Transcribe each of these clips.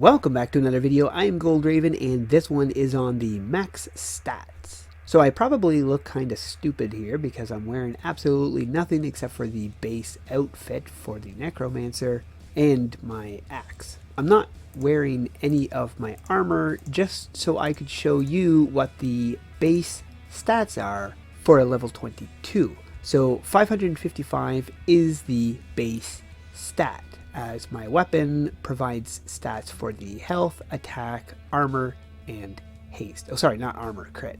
Welcome back to another video. I am Goldraven and this one is on the max stats. So I probably look kind of stupid here because I'm wearing absolutely nothing except for the base outfit for the Necromancer and my axe. I'm not wearing any of my armor just so I could show you what the base stats are for a level 22. So 555 is the base stat, as my weapon provides stats for the health, attack, armor, and haste. Oh, sorry, not armor, crit.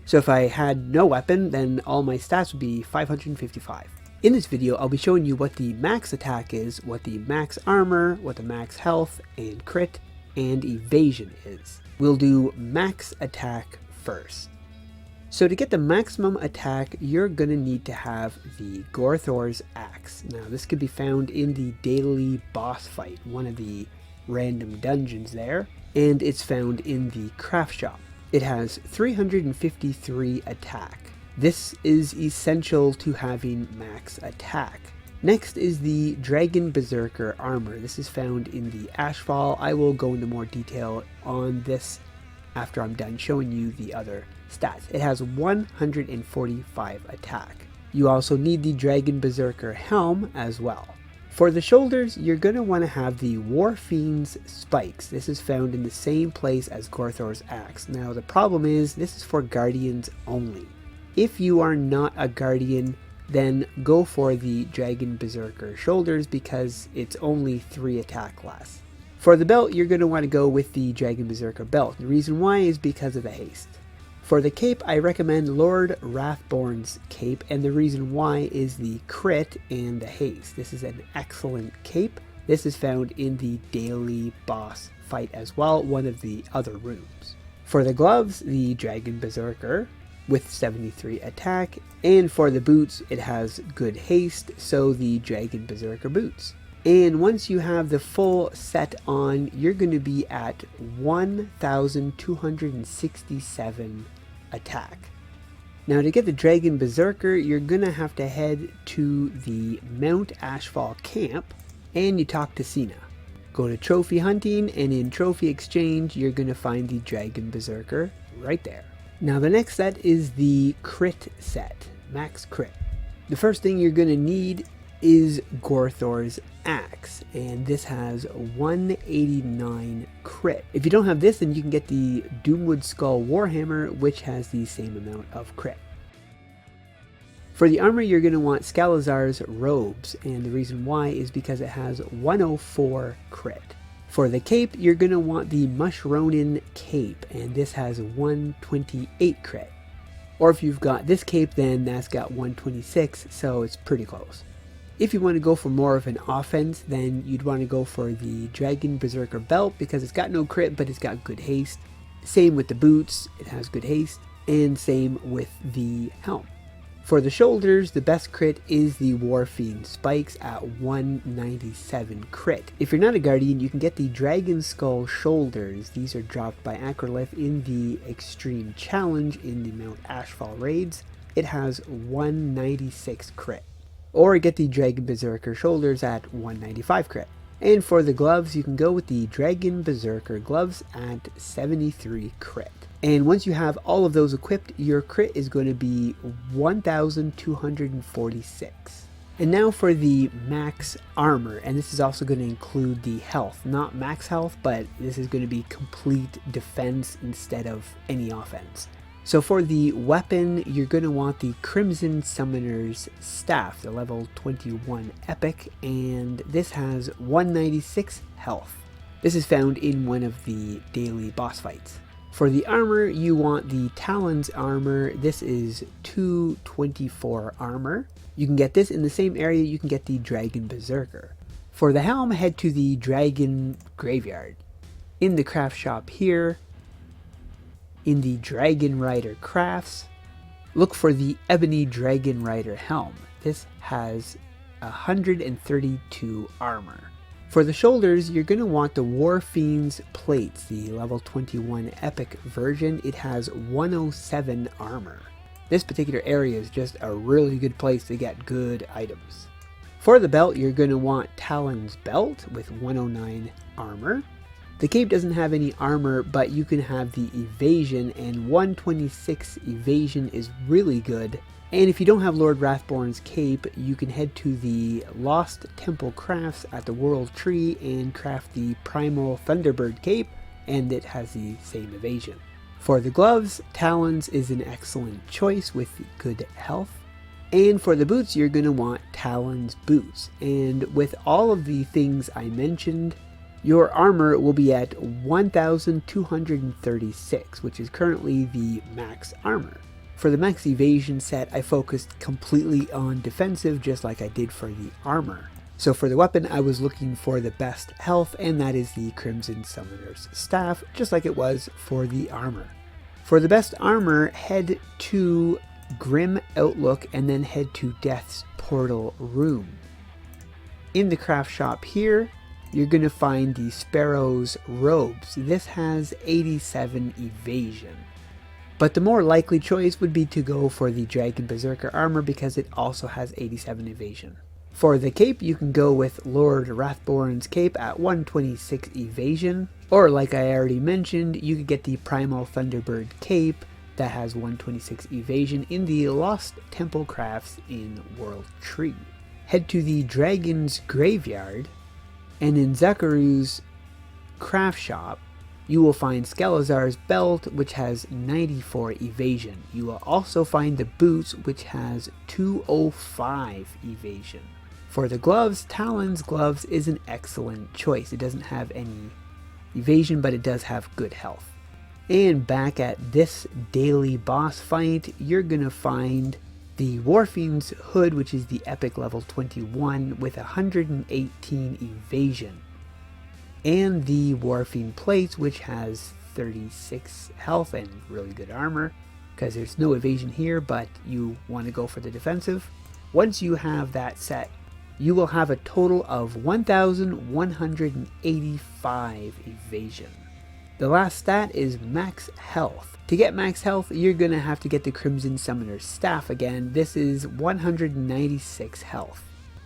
So if I had no weapon, then all my stats would be 555. In this video, I'll be showing you what the max attack is, what the max armor, what the max health, and crit, and evasion is. We'll do max attack first. So to get the maximum attack, you're going to need to have the Gorthor's axe. Now this can be found in the daily boss fight, one of the random dungeons there, and it's found in the craft shop. It has 353 attack. This is essential to having max attack. Next is the Dragon Berserker armor. This is found in the Ashfall. I will go into more detail on this after I'm done showing you the other stats. It has 145 attack. You also need the Dragon Berserker Helm as well. For the shoulders, you're going to want to have the Warfiend's spikes. This is found in the same place as Gorthor's axe. Now the problem is this is for guardians only. If you are not a guardian, then go for the Dragon Berserker shoulders because it's only 3 attack less. For the belt, you're going to want to go with the Dragon Berserker belt. The reason why is because of the haste. For the cape, I recommend Lord Rathbeorn's cape, and the reason why is the crit and the haste. This is an excellent cape. This is found in the daily boss fight as well, one of the other rooms. For the gloves, the Dragon Berserker with 73 attack, and for the boots, it has good haste, so the Dragon Berserker boots. And once you have the full set on, you're going to be at 1,267 attack. Now to get the Dragon Berserker, you're going to have to head to the Mount Ashfall camp and you talk to Sina. Go to trophy hunting, and in trophy exchange, you're going to find the Dragon Berserker right there. Now the next set is the crit set, max crit. The first thing you're going to need is Gorthor's axe, and this has 189 crit. If you don't have this, then you can get the Doomwood Skull Warhammer, which has the same amount of crit. For the armor, you're going to want Skalazar's robes, and the reason why is because it has 104 crit. For the cape, you're going to want the Mushronin cape, and this has 128 crit. Or if you've got this cape, then that's got 126, so it's pretty close. If you want to go for more of an offense, then you'd want to go for the Dragon Berserker belt because it's got no crit, but it's got good haste. Same with the boots, it has good haste, and same with the helm. For the shoulders, the best crit is the Warfiend spikes at 197 crit. If you're not a guardian, you can get the Dragon Skull shoulders. These are dropped by Acrolith in the Extreme Challenge in the Mount Ashfall raids. It has 196 crit. Or get the Dragon Berserker shoulders at 195 crit. And for the gloves, you can go with the Dragon Berserker gloves at 73 crit. And once you have all of those equipped, your crit is going to be 1,246. And now for the max armor, and this is also going to include the health. Not max health, but this is going to be complete defense instead of any offense. So for the weapon, you're going to want the Crimson Summoner's Staff, the level 21 epic, and this has 196 health. This is found in one of the daily boss fights. For the armor, you want the Talon's armor. This is 224 armor. You can get this in the same area you can get the Dragon Berserker. For the helm, head to the Dragon Graveyard. In the craft shop here, in the Dragon Rider crafts, look for the Ebony Dragon Rider helm. This has 132 armor. For the shoulders, you're going to want the Warfiend's plates, the level 21 epic version. It has 107 armor. This particular area is just a really good place to get good items. For the belt, you're going to want Talon's belt with 109 armor. The cape doesn't have any armor, but you can have the evasion, and 126 evasion is really good. And if you don't have Lord Rathbeorn's cape, you can head to the Lost Temple crafts at the World Tree and craft the Primal Thunderbird cape, and it has the same evasion. For the gloves, Talons is an excellent choice with good health. And for the boots, you're going to want Talons boots. And with all of the things I mentioned, your armor will be at 1,236, which is currently the max armor. For the max evasion set, I focused completely on defensive, just like I did for the armor. So for the weapon, I was looking for the best health, and that is the Crimson Summoner's Staff, just like it was for the armor. For the best armor, head to Grim Outlook and then head to Death's Portal Room. In the craft shop here, you're going to find the Sparrow's robes. This has 87 evasion. But the more likely choice would be to go for the Dragon Berserker armor because it also has 87 evasion. For the cape, you can go with Lord Rathbeorn's cape at 126 evasion, or like I already mentioned, you could get the Primal Thunderbird cape that has 126 evasion in the Lost Temple crafts in World Tree. Head to the Dragon's Graveyard, and in Zakaru's craft shop, you will find Skalazar's belt, which has 94 evasion. You will also find the boots, which has 205 evasion. For the gloves, Talon's gloves is an excellent choice. It doesn't have any evasion, but it does have good health. And back at this daily boss fight, you're going to find the Warfiend's hood, which is the epic level 21 with 118 evasion. And the Warfiend plates, which has 36 health and really good armor, because there's no evasion here, but you want to go for the defensive. Once you have that set, you will have a total of 1,185 evasion. The last stat is max health. To get max health, you're going to have to get the Crimson Summoner's Staff again. This is 196 health.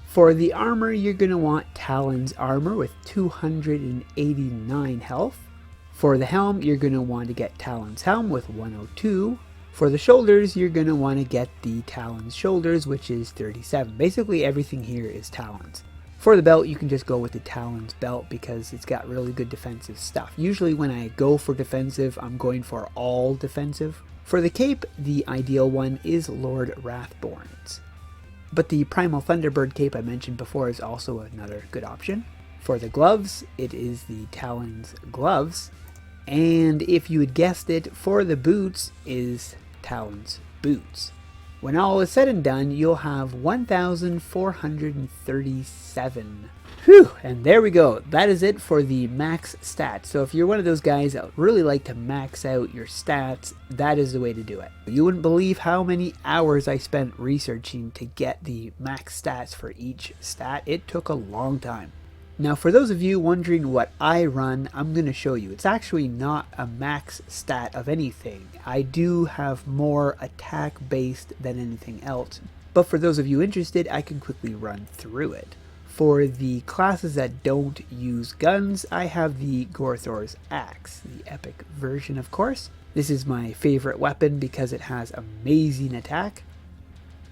For the armor, you're going to want Talon's armor with 289 health. For the helm, you're going to want to get Talon's helm with 102. For the shoulders, you're going to want to get the Talon's shoulders, which is 37. Basically everything here is Talon's. For the belt, you can just go with the Talon's belt because it's got really good defensive stuff. Usually when I go for defensive, I'm going for all defensive. For the cape, the ideal one is Lord Rathbeorn's. But the Primal Thunderbird cape I mentioned before is also another good option. For the gloves, it is the Talon's gloves. And if you had guessed it, for the boots is Talon's boots. When all is said and done, you'll have 1,437. Whew, and there we go. That is it for the max stats. So if you're one of those guys that really like to max out your stats, that is the way to do it. You wouldn't believe how many hours I spent researching to get the max stats for each stat. It took a long time. Now for those of you wondering what I run, I'm going to show you. It's actually not a max stat of anything. I do have more attack based than anything else, but for those of you interested, I can quickly run through it. For the classes that don't use guns, I have the Gorthor's Axe, the epic version of course. This is my favorite weapon because it has amazing attack.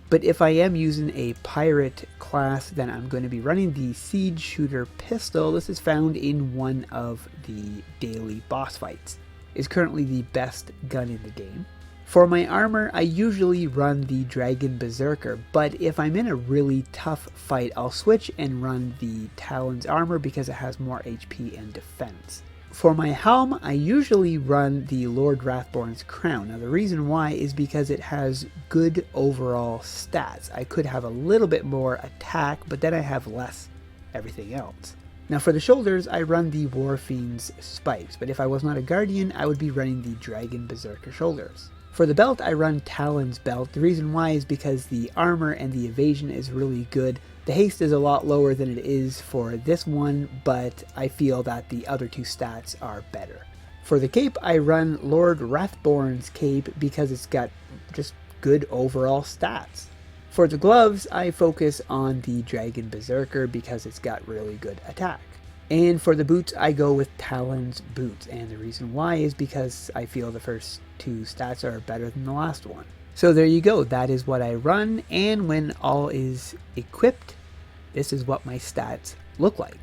But if I am using a pirate class, then I'm going to be running the Siege Shooter Pistol. This is found in one of the daily boss fights. It's currently the best gun in the game. For my armor, I usually run the Dragon Berserker, but if I'm in a really tough fight, I'll switch and run the Talon's armor because it has more HP and defense. For my helm, I usually run the Lord Rathbeorn's crown. Now the reason why is because it has good overall stats. I could have a little bit more attack, but then I have less everything else. Now for the shoulders, I run the Warfiend's spikes, but if I was not a guardian, I would be running the Dragon Berserker shoulders. For the belt, I run Talon's belt. The reason why is because the armor and the evasion is really good. The haste is a lot lower than it is for this one, but I feel that the other two stats are better. For the cape, I run Lord Rathbeorn's cape because it's got just good overall stats. For the gloves, I focus on the Dragon Berserker because it's got really good attack. And for the boots, I go with Talon's boots, and the reason why is because I feel the first two stats are better than the last one. So there you go, that is what I run, and when all is equipped, this is what my stats look like.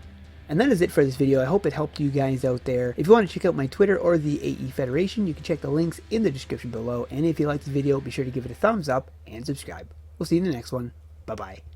And that is it for this video. I hope it helped you guys out there. If you want to check out my Twitter or the AE Federation, you can check the links in the description below. And if you liked this video, be sure to give it a thumbs up and subscribe. We'll see you in the next one. Bye-bye.